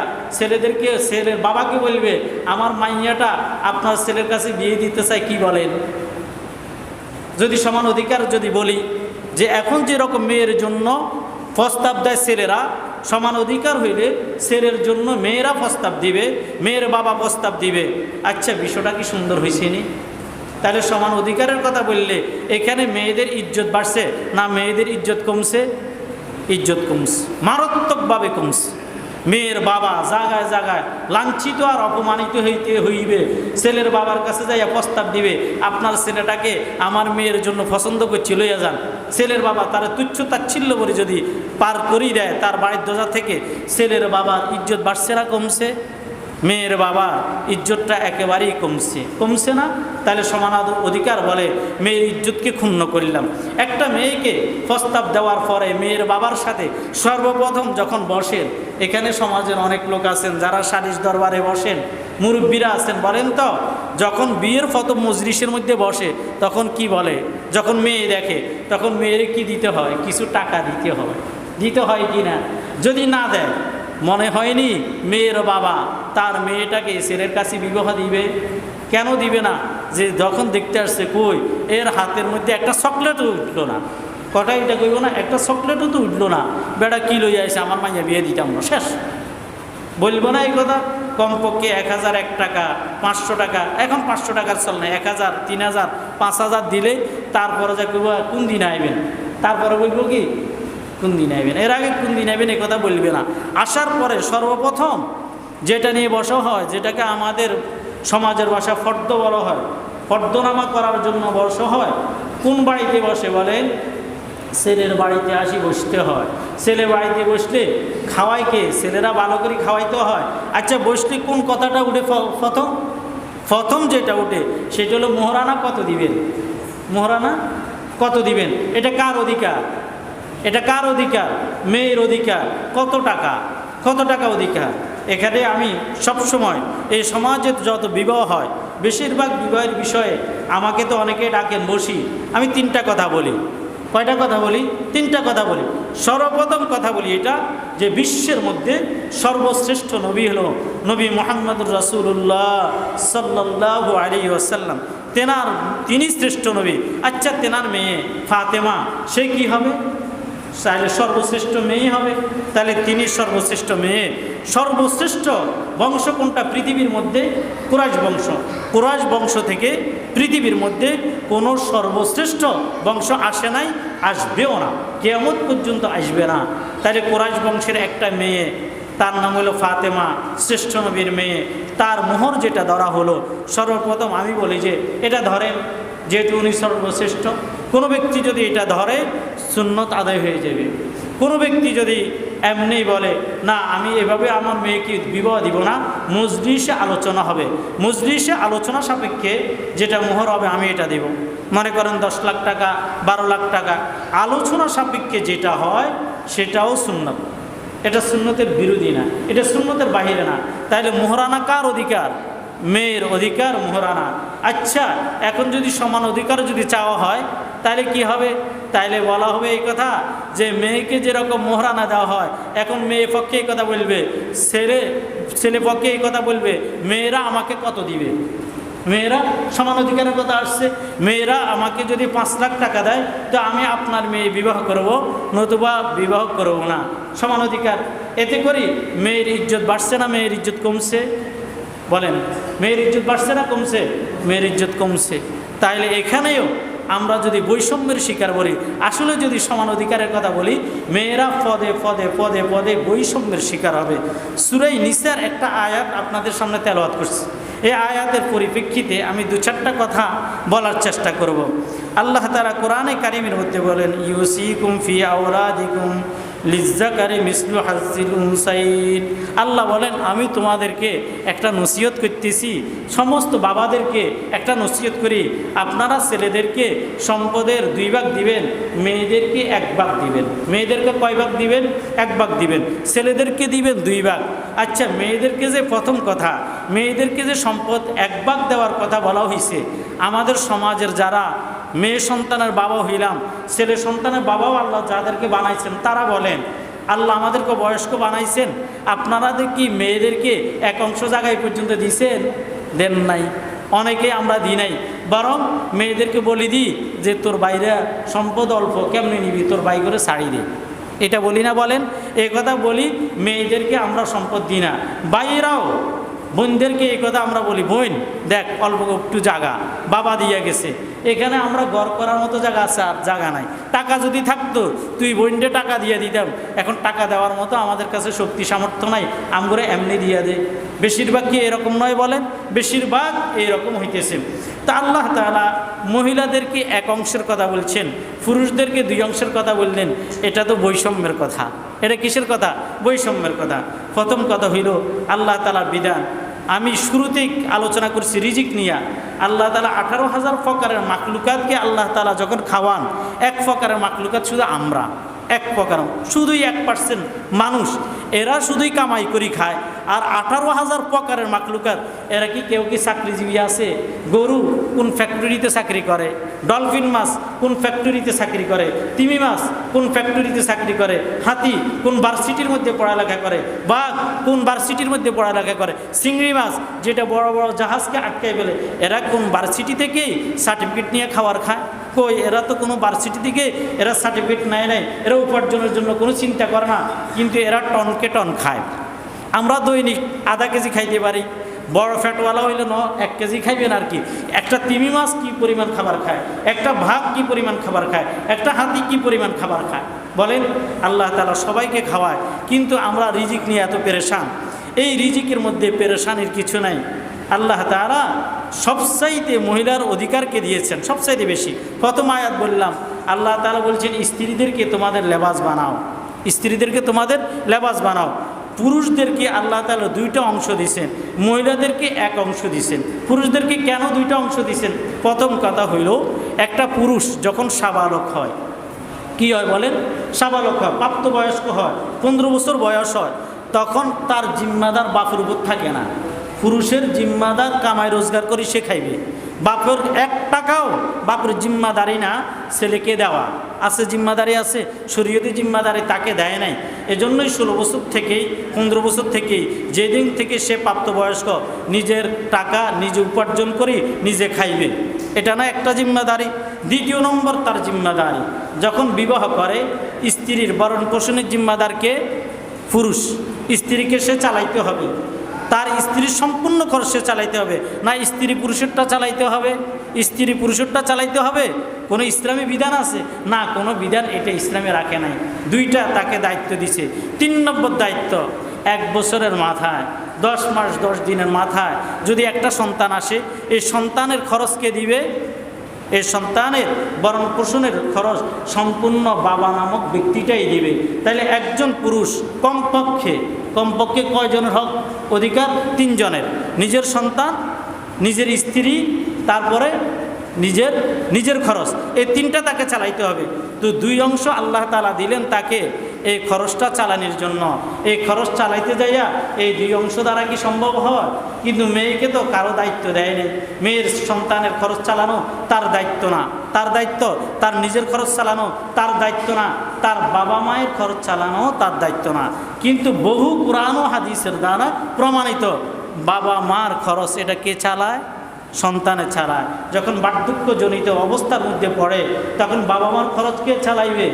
ছেলের বাবাকে বলবে, আমার মাইয়াটা আপনার ছেলের কাছে বিয়ে দিতে চাই, কি বলেন? যদি সমান অধিকার যদি বলি যে এখন যেরকম মেয়ের জন্য প্রস্তাব দেয় ছেলেরা, সমান অধিকার হইলে ছেলের জন্য মেয়েরা প্রস্তাব দিবে, মেয়ের বাবা প্রস্তাব দিবে। আচ্ছা, বিষয়টা কি সুন্দর হয়েছে নি? তাহলে সমান অধিকারের কথা বললে এখানে মেয়েদের ইজ্জত বাড়ছে না মেয়েদের ইজ্জত কমছে? ইজ্জত কমছে, মারাত্মকভাবে কমছে। মেয়ের বাবা জায়গায় জায়গায় লাঞ্ছিত আর অপমানিত হইবে। ছেলের বাবার কাছে যাইয়া প্রস্তাব দিবে, আপনার ছেলেটাকে আমার মেয়ের জন্য পছন্দ করছি, লইয়া যান। ছেলের বাবা তারা তুচ্ছ তাচ্ছিল্য করে যদি পার করিয়ে দেয় তার বাড়ির দরজা থেকে, ছেলের বাবার ইজ্জত বাড়ছে না কমছে? মেয়ের বাবার ইজ্জতটা একেবারেই কমছে না? তাহলে সমান অধিকার বলে মেয়ের ইজ্জতকে ক্ষুণ্ণ করলাম। একটা মেয়েকে প্রস্তাব দেওয়ার পরে মেয়ের বাবার সাথে সর্বপ্রথম যখন বসেন, এখানে সমাজের অনেক লোক আছেন যারা সালিশ দরবারে বসেন, মুরব্বীরা আছেন, বলেন তো, যখন বিয়ের প্রথম মজলিসের মধ্যে বসে তখন কি বলে? যখন মেয়ে দেখে তখন মেয়ের কি দিতে হয়? কিছু টাকা দিতে হয় কি না? যদি না দেয়, মনে হয়নি মেয়ের বাবা তার মেয়েটাকে ছেলের কাছে বিবাহ দিবে? কেন দিবে না? যে যখন দেখতে আসছে, কই এর হাতের মধ্যে একটা চকলেটও উঠলো না, কটা এটা কইব না, একটা চকলেটও তো উঠলো না, বেটা কি লইয়া আসে, আমার মাইয়া বিয়ে দিতাম না, শেষ বলবো না এই কথা? কমপক্ষে 1001 টাকা, 500 টাকা, এখন 500 টাকার চল না, 1000, 3000, 5000 দিলে তারপরে যা কইব কোন দিন আইবেন, তারপরে বলবো কি কোন দিন আইবেন, এর আগে কোন দিন আইবেন এ কথা বলবে না। আসার পরে সর্বপ্রথম যেটা নিয়ে বসা হয়, যেটাকে আমাদের সমাজের ভাষা ফর্দ বলা হয়, ফর্দনামা করার জন্য বসা হয়। কোন বাড়িতে বসে বলেন? ছেলের বাড়িতে আসি বসতে হয়। ছেলের বাড়িতে বসলে খাওয়াই কে? ছেলেরা ভালো করে খাওয়াইতে হয়। আচ্ছা, বসলে কোন কথাটা উঠে? প্রথম যেটা উঠে সেটা হলো মোহরানা কত দিবেন? মোহরানা কত দিবেন? এটা কার অধিকার? এটা কার অধিকার? মেয়ের অধিকার। কত টাকা অধিকার? এখানে আমি সবসময় এই সমাজে যত বিবাহ হয় বেশিরভাগ বিবাহের বিষয়ে আমাকে তো অনেকে ডাকেন, বসি, আমি 3টা কথা বলি। কয়টা কথা বলি? 3টা কথা বলি। সর্বপ্রথম কথা বলি এটা যে বিশ্বের মধ্যে সর্বশ্রেষ্ঠ নবী হলো নবী মুহাম্মদুর রাসূলুল্লাহ সাল্লাল্লাহু আলাইহি ওয়াসাল্লাম। তিনি শ্রেষ্ঠ নবী। আচ্ছা, তেনার মেয়ে ফাতেমা সে কি হবে? তাহলে সর্বশ্রেষ্ঠ মেয়ে হবে। তাহলে তিনি সর্বশ্রেষ্ঠ মেয়ে। সর্বশ্রেষ্ঠ বংশ কোনটা পৃথিবীর মধ্যে? কুরাইশ বংশ। কুরাইশ বংশ থেকে পৃথিবীর মধ্যে কোনো সর্বশ্রেষ্ঠ বংশ আসে নাই, আসবেও না, কিয়ামত পর্যন্ত আসবে না। তাহলে কুরাইশ বংশের একটা মেয়ে, তার নাম হলো ফাতেমা, শ্রেষ্ঠ নবীর মেয়ে। তার মোহর যেটা ধরা হলো, সর্বপ্রথম আমি বলি যে এটা ধরেন, যেহেতু উনি সর্বশ্রেষ্ঠ। কোনো ব্যক্তি যদি এটা ধরে, সুন্নত আদায় হয়ে যাবে। কোনো ব্যক্তি যদি এমনি বলে না আমি এভাবে আমার মেয়েকে বিবাহ দিব না, মজলিসে আলোচনা হবে, মজলিসে আলোচনা সাপেক্ষে যেটা মোহর হবে আমি এটা দেব। মনে করেন 10 লাখ টাকা, 12 লাখ টাকা, আলোচনা সাপেক্ষে যেটা হয় সেটাও সুন্নত। এটা সুন্নতের বিরোধী না, এটা সুন্নতের বাহিরে না। তাহলে মোহরানা কার অধিকার? মেয়ের অধিকার মোহরানা। আচ্ছা, এখন যদি সমান অধিকার যদি চাওয়া হয় তাহলে কি হবে? তাইলে বলা হবে এই কথা যে মেয়েকে যেরকম মোহরানা দেওয়া হয়, এখন মেয়ে পক্ষে এই কথা বলবে, ছেলে পক্ষে এই কথা বলবে, মেয়েরা আমাকে কত দিবে? মেয়েরা সমান অধিকারের কথা আসছে। মেয়েরা আমাকে যদি 5 লাখ টাকা দেয় তো আমি আপনার মেয়ে বিবাহ করব, নতুবা বিবাহ করব না। সমান অধিকার। এতে করি মেয়ের ইজ্জত বাড়ছে না মেয়ের ইজ্জত কমছে? বলেন, মেয়ের ইজ্জত বাড়ছে না কমছে? মেয়ের ইজ্জত কমছে। তাইলে এখানেও আমরা যদি বৈষম্যের শিকার বলি, আসলে যদি সমান অধিকারের কথা বলি, মেয়েরা পদে পদে পদে পদে বৈষম্যের শিকার হবে। সূরা নিসার একটা আয়াত আপনাদের সামনে তেলাওয়াত করছি। এই আয়াতের পরিপ্রেক্ষিতে আমি 2-4টা কথা বলার চেষ্টা করব। আল্লাহ তাআলা কোরআনে কারিমের মধ্যে বলেন, ইউসিকুম ফি আওলাদিকুম লিজ্জাকারি মিসলু হাজ্জিল উনসাইন। আল্লাহ বলেন আমি তোমাদেরকে একটা নসিহত করতেছি, সমস্ত বাবাদেরকে একটা নসিহত করি, আপনারা ছেলেদেরকে সম্পদের 2 ভাগ দিবেন, মেয়েদেরকে 1 ভাগ দিবেন। মেয়েদেরকে কয় ভাগ দিবেন? 1 ভাগ দিবেন। ছেলেদেরকে দিবেন 2 ভাগ। আচ্ছা, মেয়েদেরকে যে প্রথম কথা, মেয়েদেরকে যে সম্পদ 1 ভাগ দেওয়ার কথা বলা হয়েছে, আমাদের সমাজের যারা মেয়ে সন্তানের বাবা হইলাম, ছেলে সন্তানের বাবাও আল্লাহ যাদেরকে বানাইছেন তারা বলেন, আল্লাহ আমাদেরকে বয়স্ক বানাইছেন, আপনারা কি মেয়েদেরকে 1 অংশ জায়গায় পর্যন্ত দিয়েছেন? দেন নাই। অনেকে আমরা দিই নাই, বরং মেয়েদেরকে বলি দিই যে তোর বাইরে সম্পদ অল্প, কেমনি নিবি, তোর বাই করে শাড়ি দে। এটা বলি না? বলেন, এ কথা বলি। মেয়েদেরকে আমরা সম্পদ দিই না। বাইরাও বোনদেরকে এই কথা আমরা বলি, বোন দেখ অল্প একটু জায়গা বাবা দিয়ে গেছে, এখানে আমরা ঘর করার মতো জায়গা আছে, আর জায়গা নাই। টাকা যদি থাকতো তুই বোনকে টাকা দিয়ে দিতাম, এখন টাকা দেওয়ার মতো আমাদের কাছে শক্তি সামর্থ্য নাই, আমরা এমনি দিয়ে দে। বেশিরভাগ কি এরকম নয়? বলেন, বেশিরভাগ এরকম হইতেছে। তা আল্লাহ তাআলা মহিলাদেরকে 1 অংশের কথা বলছেন, পুরুষদেরকে 2 অংশের কথা বললেন। এটা তো বৈষম্যের কথা। এটা কিসের কথা? বৈষম্যের কথা। প্রথম কথা হইল আল্লাহ তাআলার বিধান। আমি শুরুতেই আলোচনা করছি রিজিক নিয়ে। আল্লাহ তাআলা 18,000 প্রকারের মাখলুকাতকে আল্লাহ তাআলা যখন খাওয়ান, 1 প্রকারের মাখলুকাত শুধু আমরা, 1 প্রকার, শুধুই 1% মানুষ, এরা শুধুই কামাই করি খায়। আর 18,000 প্রকারের মাখলুকাত, এরা কি কেউ কি চাকরিজীবী আছে? গরু কোন ফ্যাক্টরিতে চাকরি করে, ডলফিন মাছ কোন ফ্যাক্টরিতে চাকরি করে, তিমি মাছ কোন ফ্যাক্টরিতে চাকরি করে, হাতি কোন ভার্সিটির মধ্যে পড়ালেখা করে, বাঘ কোন ভার্সিটির মধ্যে পড়ালেখা করে, চিংড়ি মাছ যেটা বড় বড় জাহাজকে আটকায় ফেলে, এরা কোন ভার্সিটি থেকেই সার্টিফিকেট নিয়ে খাবার খায়? কই, এরা তো কোনো ভার্সিটি থেকে এরা সার্টিফিকেট নেয় নাই, এরা উপার্জনের জন্য কোনো চিন্তা করে না, কিন্তু এরা টনকে টন খায়। আমরা দৈনিক আধা কেজি খাইতে পারি, বড় ফ্যাটওয়ালা হইলে 1 কেজি খাইবেন আর কি। একটা তিমি মাছ কি পরিমাণ খাবার খায়, একটা ভাগ কি পরিমাণ খাবার খায়, একটা হাতি কি পরিমাণ খাবার খায়? বলেন, আল্লাহ তাআলা সবাইকে খাওয়ায়, কিন্তু আমরা রিজিক নিয়ে এত পেরেশান। এই রিজিকের মধ্যে পেরেশানির কিছু নাই। আল্লাহ তাআলা সবচাইতে মহিলার অধিকারকে দিয়েছেন সবচাইতে বেশি। প্রথম আয়াত বললাম, আল্লাহ তাআলা বলছেন স্ত্রীদেরকে তোমাদের লেবাস বানাও, স্ত্রীদেরকে তোমাদের লেবাস বানাও। পুরুষদেরকে আল্লাহ তাআলা 2টা অংশ দিয়েছেন, মহিলাদেরকে 1 অংশ দিয়েছেন। পুরুষদেরকে কেন 2টা অংশ দিয়েছেন? প্রথম কথা হইল, একটা পুরুষ যখন সাবালক হয়, কি হয় বলেন? সাবালক হয়, প্রাপ্তবয়স্ক হয়, 15 বছর বয়স হয়, তখন তার জিম্মাদার বাপের উপর থাকে না। পুরুষের জিম্মাদার কামাই রোজগার করে সে খাইবে। বাপের 1 টাকাও বাপের জিম্মাদারি না ছেলেকে দেওয়া আছে, জিম্মাদারি আছে, শরীয়তি জিম্মাদারি তাকে দেয় নাই। এজন্যই 16 বছর থেকেই 15 বছর থেকেই যেদিন থেকে সে প্রাপ্তবয়স্ক নিজের টাকা নিজে উপার্জন করে নিজে খাইবে, এটা না একটা জিম্মাদারি। দ্বিতীয় নম্বর তার জিম্মাদারি, যখন বিবাহ করে স্ত্রীর ভরণ পোষণের জিম্মাদারকে পুরুষ, স্ত্রীকে সে চালাইতে হবে, তার স্ত্রীর সম্পূর্ণ খরচ সে চালাইতে হবে। না স্ত্রী পুরুষেরটা চালাইতে হবে, স্ত্রী পুরুষেরটা চালাইতে হবে, কোনো ইসলামী বিধান আছে না? কোনো বিধান এটা ইসলামে রাখে নাই। দুইটা তাকে দায়িত্ব দিছে। 3 নম্বর দায়িত্ব, 1 বছরের মাথায় 10 মাস 10 দিনের মাথায় যদি একটা সন্তান আসে, এই সন্তানের খরচ কে দিবে? এই সন্তানের ভরণ পোষণের খরচ সম্পূর্ণ বাবা নামক ব্যক্তিটাই দিবে। তাহলে একজন পুরুষ কমপক্ষে কয়জনের হক অধিকার? 3 জনের। নিজের সন্তান, নিজের স্ত্রী, তারপরে নিজের খরচ, এই 3টা তাকে চালাইতে হবে। তো 2 অংশ আল্লাহ তাআলা দিলেন তাকে এই খরচটা চালানোর জন্য। এই খরচ চালাইতে যাইয়া এই 2 অংশ দ্বারা কি সম্ভব হয়? কিন্তু মেয়েকে তো কারো দায়িত্ব দেয় নেই। মেয়ের সন্তানের খরচ চালানো তার দায়িত্ব না, তার দায়িত্ব তার নিজের খরচ চালানো তার দায়িত্ব না, তার বাবা মায়ের খরচ চালানো তার দায়িত্ব না। কিন্তু বহু কুরআন ও হাদিসের দ্বারা প্রমাণিত বাবা মার খরচ এটা কে চালায়? সন্তানে চালায়। যখন বার্ধক্যজনিত অবস্থার মধ্যে পড়ে তখন বাবা মার খরচ কে চালাইবে?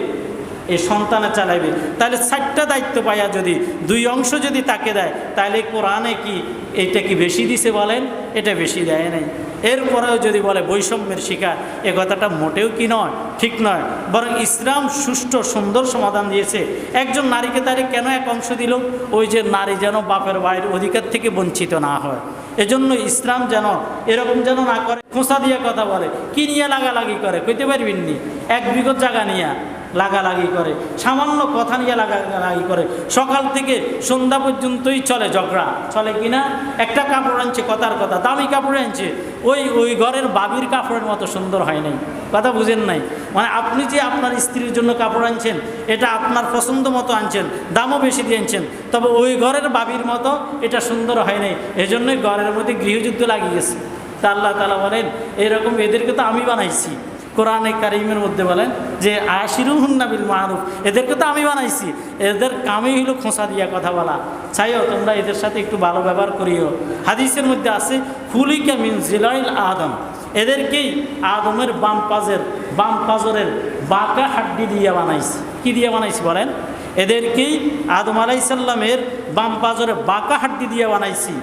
এই সন্তানে চালাইবে। তাহলে 4টা দায়িত্ব পাইয়া যদি 2 অংশ যদি তাকে দেয়, তাহলে কোরআনে কি এইটা কি বেশি দিছে বলেন? এটা বেশি দেয় নাই। এরপরেও যদি বলে বৈষম্যের শিকার, এ কথাটা মোটেও কি নয়, ঠিক নয়। বরং ইসলাম সুষ্ঠু সুন্দর সমাধান দিয়েছে। একজন নারীকে তারে কেন 1 অংশ দিল? ওই যে নারী যেন বাপের ভাইয়ের অধিকার থেকে বঞ্চিত না হয়, এজন্য ইসলাম যেন এরকম যেন না করে। খোঁচা দিয়ে কথা বলে, কি নিয়ে লাগালাগি করে কইতে পারবেন নি? 1 বিঘত জায়গা নিয়ে লাগালাগি করে, সামান্য কথা নিয়ে লাগালাগি করে, সকাল থেকে সন্ধ্যা পর্যন্তই চলে ঝগড়া। চলে কিনা? একটা কাপড় আনছে, কথার কথা দামি কাপড় আনছে, ওই ঘরের বাবির কাপড়ের মতো সুন্দর হয় নাই। কথা বুঝেন নাই? মানে আপনি যে আপনার স্ত্রীর জন্য কাপড় আনছেন, এটা আপনার পছন্দ মতো আনছেন, দামও বেশি দিয়ে আনছেন, তবে ওই ঘরের বাবির মতো এটা সুন্দর হয় নাই। এজন্যই ঘরের মধ্যে গৃহযুদ্ধ লাগিয়ে গেছে। তা আল্লাহ তাআলা বলেন এরকম এদেরকে তো আমি বানাইছি। কোরআনে কারিমের মধ্যে বলেন যে আশিরুহুন্না বিল মারুফ, এদেরকে তো আমি বানাইছি, এদের কামই হলো খোঁচা দিয়া কথা বলা। চাইও তোমরা এদের সাথে একটু ভালো ব্যবহার করিও। হাদিসের মধ্যে আছে খুলিকা মিন জিলাইল আদম, এদেরকেই আদমের বাম পাজরের বাঁকা হাড্ডি দিয়ে বানাইছি। কি দিয়ে বানাইছি বলেন? এদেরকেই আদম আলাইহিস সালামের বাম পাজরের বাঁকা হাড্ডি দিয়ে বানাইছি।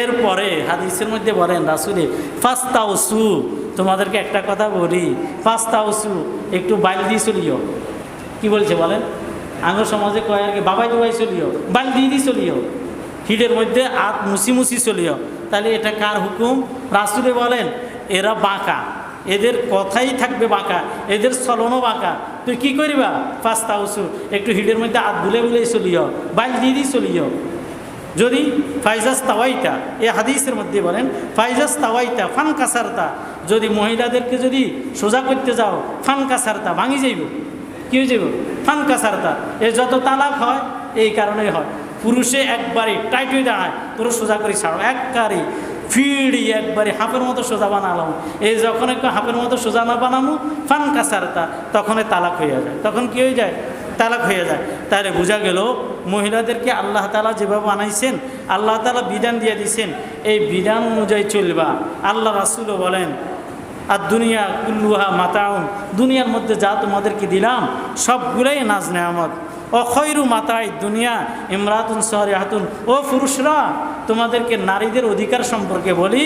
এরপরে হাদিসের মধ্যে বলেন রাসূলে ফাস্তাউসু, তোমাদেরকে একটা কথা বলি, ফাস্তাউসু, একটু বাইল দিয়ে চলিও। কি বলছে বলেন? আঙ্গুর সমাজে কয় আর কি, বাবাই দুবাই চলিও, বাইল দিয়ে চলিও, হিটের মধ্যে হাত মুছি চলিও। তাহলে এটা কার হুকুম? রাসূলে বলেন এরা বাঁকা, এদের কথাই থাকবে বাঁকা, এদের চলনও বাঁকা। তুই কি করিবা? ফাস্তাউসু, একটু হিটের মধ্যে হাত বুলে চলিও, বাইল দিয়ে চলিও। যদি ফাইজাস তাওয়াইতা, এই হাদিসের মধ্যে বলেন ফাইজাস তাওয়াইতা ফান কাসারতা, যদি মহিলাদেরকে যদি সোজা করতে যাও ফান কাসারতা, ভাঙি যাইব। কি হয়ে যাইব? ফান কাসারতা। এ যত তালাক হয় এই কারণেই হয়। পুরুষে একবারে টাইট হয়ে দাঁড়ায়, পুরো সোজা করে ছাড়ো, একবারে ফিড়ি একবারে হাফের মতো সোজা বানালাম। এই যখন একটু হাফের মতো সোজা না বানামো ফান কাসারতা, তখন তালাক হয়ে যায়। তখন কি হয়ে যায়? তালাক হয়ে যায়। তাহলে বোঝা গেল মহিলাদেরকে আল্লাহ তাআলা যেভাবে বানাইছেন, আল্লাহ তাআলা বিধান দিয়ে দিয়েছেন, এই বিধান অনুযায়ী চলবা। আল্লাহ রাসূলও বলেন আর দুনিয়া কুল্লুহা মাতাউন, দুনিয়ার মধ্যে যা তোমাদেরকে দিলাম সবগুলাই নাজ নেয়ামত। অখয়রু মাতাই দুনিয়া ইমরাতুন সারিহাতুন, ও পুরুষরা তোমাদেরকে নারীদের অধিকার সম্পর্কে বলি,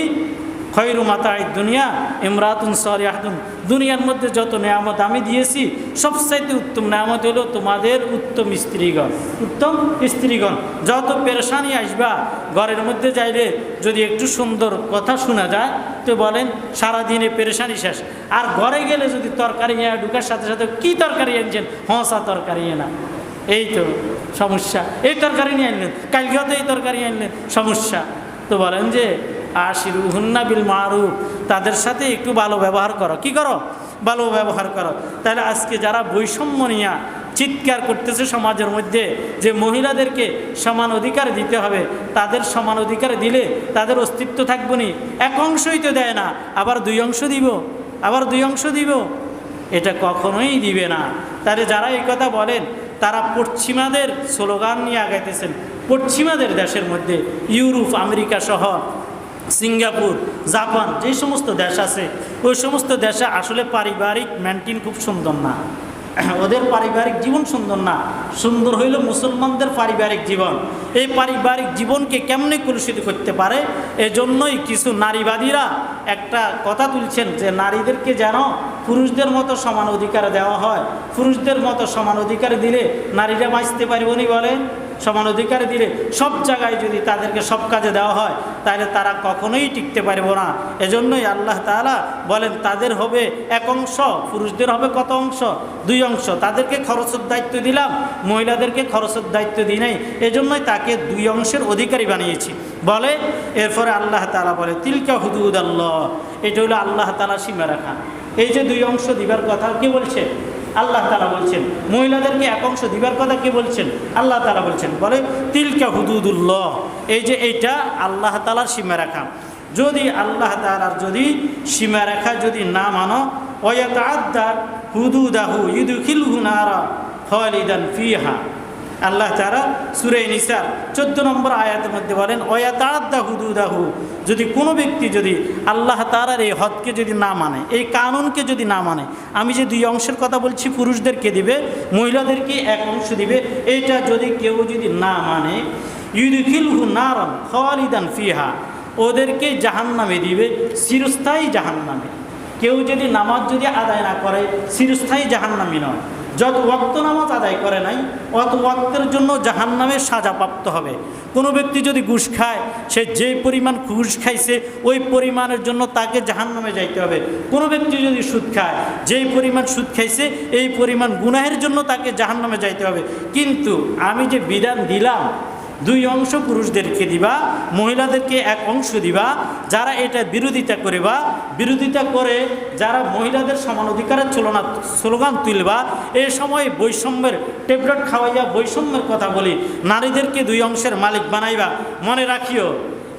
খয়রু মাতাই দুনিয়া ইমরাতুন সারিহাতুন, দুনিয়ার মধ্যে যত নেয়ামত আমি দিয়েছি সবচাইতে উত্তম নেয়ামত হলো তোমাদের উত্তম স্ত্রীগণ। উত্তম স্ত্রীগণ, যত পেরেশানি আসবা ঘরের মধ্যে যাইলে যদি একটু সুন্দর কথা শোনা যায় তো বলেন সারাদিনে পেরেশানি শেষ। আর ঘরে গেলে যদি তরকারি নিয়ে ঢুকার সাথে সাথে কি তরকারি আনছেন? হঁসা তরকারি না, এই তো সমস্যা। এই তরকারি নিয়ে আনলেন, কালকেও তো এই তরকারি আনলেন, সমস্যা। তো বলেন যে আশিরুহুন্না বিল মারুফ, তাদের সাথে একটু ভালো ব্যবহার করো। কি করো? ভালো ব্যবহার করো। তাহলে আজকে যারা বৈষম্য নিয়ে চিৎকার করতেছে সমাজের মধ্যে যে মহিলাদেরকে সমান অধিকার দিতে হবে, তাদের সমান অধিকার দিলে তাদের অস্তিত্ব থাকবে না। এক অংশই তো দেয় না, আবার দুই অংশ দিব, এটা কখনোই দিবে না। তাহলে যারা এই কথা বলেন তারা পশ্চিমাদের স্লোগান নিয়ে আগাইতেছেন। পশ্চিমাদের দেশের মধ্যে ইউরোপ, আমেরিকা সহ সিঙ্গাপুর, জাপান, যে সমস্ত দেশ আছে ওই সমস্ত দেশে আসলে পারিবারিক মেনটেন খুব সুন্দর না, ওদের পারিবারিক জীবন সুন্দর না। সুন্দর হইল মুসলমানদের পারিবারিক জীবন। এই পারিবারিক জীবনকে কেমনে কলুষিত করতে পারে, এজন্যই কিছু নারীবাদীরা একটা কথা তুলছেন যে নারীদেরকে যেন পুরুষদের মতো সমান অধিকার দেওয়া হয়। পুরুষদের মতো সমান অধিকার দিলে নারীরা বাঁচতে পারবে না বলেন। সমান অধিকার দিলে সব জায়গায় যদি তাদেরকে সব কাজে দেওয়া হয় তাহলে তারা কখনোই টিকতে পারবে না। এজন্যই আল্লাহ তাআলা বলেন তাদের হবে এক অংশ, পুরুষদের হবে কত অংশ? দুই অংশ। তাদেরকে খরচের দায়িত্ব দিলাম, মহিলাদেরকে খরচের দায়িত্ব দিই নাই, এজন্যই তাকে দুই অংশের অধিকারী বানিয়েছি বলে। এরপরে আল্লাহ তাআলা বলে তিলকা হুদুদাল্লাহ, এটা হলো আল্লাহ তাআলা সীমা রাখা। এই যে দুই অংশ দিবার কথা কে বলছে? আল্লাহ তাআলা বলছেন। মহিলাদেরকে এক অংশ দিবার কথা কে বলছেন? আল্লাহ তাআলা বলছেন। বলে তিলকা হুদুদুল্লাহ, এই যে এইটা আল্লাহ তাআলার সীমা রাখা। যদি আল্লাহ তাআলার যদি সীমা রেখা যদি না মানো, ওয়াতাআদ্দা হুদুদাহু ইউদখিলহু নারা খালিদান ফিহা। আল্লাহ তাআলা সূরা নিসার 14 নম্বর আয়াতের মধ্যে বলেন ওয়াতাআদ্দা হুদুদাহু, যদি কোনো ব্যক্তি যদি আল্লাহ তাআলার এই হদকে যদি না মানে, এই কানুনকে যদি না মানে, আমি যে দুই অংশের কথা বলছি, পুরুষদেরকে দিবে, মহিলাদেরকে এক অংশ দিবে, এইটা যদি কেউ যদি না মানে, ইউদখিলহু নারান খালিদান ফিহা, ওদেরকে জাহান্নামে দিবে, চিরস্থায়ী জাহান্নামে। কেউ যদি নামাজ যদি আদায় না করে চিরস্থায়ী জাহান্নামী নয়। যত ওয়াক্ত নামাজ আদায় করে নাই অত ওয়াক্তের জন্য জাহান্নামের সাজাপ্রাপ্ত হবে। কোনো ব্যক্তি যদি ঘুষ খায়, সে যে পরিমাণ ঘুষ খাইছে ওই পরিমাণের জন্য তাকে জাহান্নামে যাইতে হবে। কোনো ব্যক্তি যদি সুদ খায়, যেই পরিমাণ সুদ খাইছে এই পরিমাণ গুনাহের জন্য তাকে জাহান্নামে যাইতে হবে। কিন্তু আমি যে বিধান দিলাম, দুই অংশ পুরুষদেরকে দিবা, মহিলাদেরকে এক অংশ দিবা, যারা এটা বিরোধিতা করিবা, বিরোধিতা করে যারা মহিলাদের সমান অধিকারের স্লোগান তুলবা, এই সময় বৈষম্যের ট্যাবলেট খাওয়াইয়া বৈষম্যের কথা বলি, নারীদেরকে দুই অংশের মালিক বানাইবা, মনে রাখিও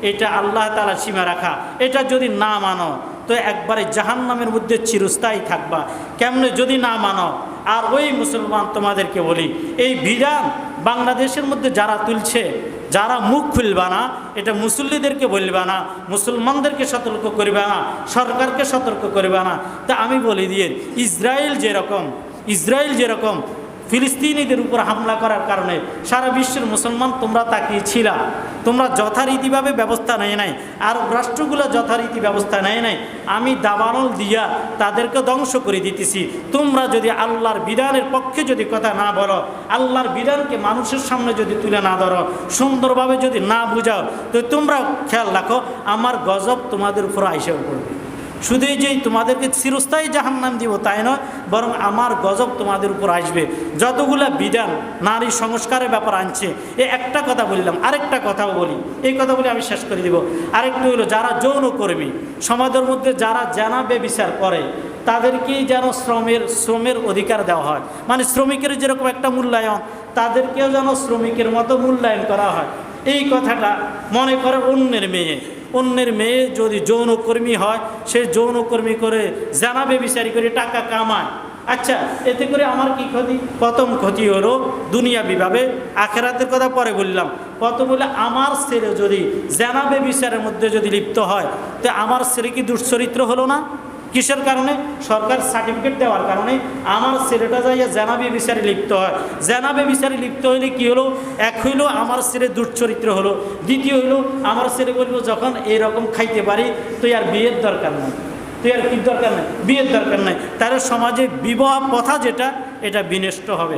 এটা আল্লাহ তাআলা সীমা রাখা। এটা যদি না মানো তো একবারে জাহান্নামের মধ্যে চিরস্থায়ী থাকবা। কেমনে যদি না মানো? আর ওই মুসলমান তোমাদেরকে বলি, এই বিধান বাংলাদেশের মধ্যে যারা তুলছে, যারা মুখ খুলবা না, এটা মুসল্লিদেরকে বলবা না, মুসলমানদেরকে সতর্ক করবা না, সরকারকে সতর্ক করবা না। তা আমি বলি দিয়ে ইসরায়েল যেরকম ফিলিস্তিনিদের উপর হামলা করার কারণে সারা বিশ্বের মুসলমান তোমরা তাকিয়েছিলা, তোমরা যথারীতিভাবে ব্যবস্থা নেয় নাই, আর রাষ্ট্রগুলো যথারীতি ব্যবস্থা নেয় নাই। আমি দাবানল দিয়া তাদেরকে ধ্বংস করে দিতেছি। তোমরা যদি আল্লাহর বিধানের পক্ষে যদি কথা না বলো, আল্লাহর বিধানকে মানুষের সামনে যদি তুলে না ধরো, সুন্দরভাবে যদি না বুঝাও, তো তোমরা খেয়াল রাখো আমার গজব তোমাদের উপর আইসা পড়বে। শুধু যেই তোমাদেরকে চিরস্থায়ী জাহান্নাম দিব তাই নয়, বরং আমার গজব তোমাদের উপর আসবে। যতগুলা বিধান নারী সংস্কারের ব্যাপার আনছে, একটা কথা বললাম, আরেকটা কথাও বলি, এই কথা বলে আমি শেষ করে দিব। আরেকটা হলো যারা যৌনকর্মী, সমাজের মধ্যে যারা জানা বেবিচার করে, তাদেরকেই যেন শ্রমের অধিকার দেওয়া হয়। মানে শ্রমিকের যেরকম একটা মূল্যায়ন, তাদেরকেও যেন শ্রমিকের মতো মূল্যায়ন করা হয়। এই কথাটা মনে করে অন্যের মেয়ে যদি যৌনকর্মী হয়, সে যৌনকর্মী করে জানা বেবিচারি করে টাকা কামায়, আচ্ছা এতে করে আমার কি ক্ষতি? প্রথম ক্ষতি হলো দুনিয়াবিভাবে, আখেরাতের কথা পরে বললাম। কত বলে আমার ছেলে যদি জানা বেবিচারের মধ্যে যদি লিপ্ত হয়, তো আমার ছেলে কি দুশ্চরিত্র হলো না? কিসের কারণে? সরকার সার্টিফিকেট দেওয়ার কারণে আমার ছেলেটা যাইয়া জানাবে বিচারে লিপ্ত হয়। জানাবে বিচারে লিপ্ত হইলে কি হলো? এক হইলো আমার ছেলে দুশ্চরিত্র হলো, দ্বিতীয় হইলো আমার ছেলে বলবো যখন এরকম খাইতে পারি তো আর বিয়ের দরকার নেই, বিয়ের দরকার নাই। তার সমাজে বিবাহ প্রথা যেটা, এটা বিনষ্ট হবে।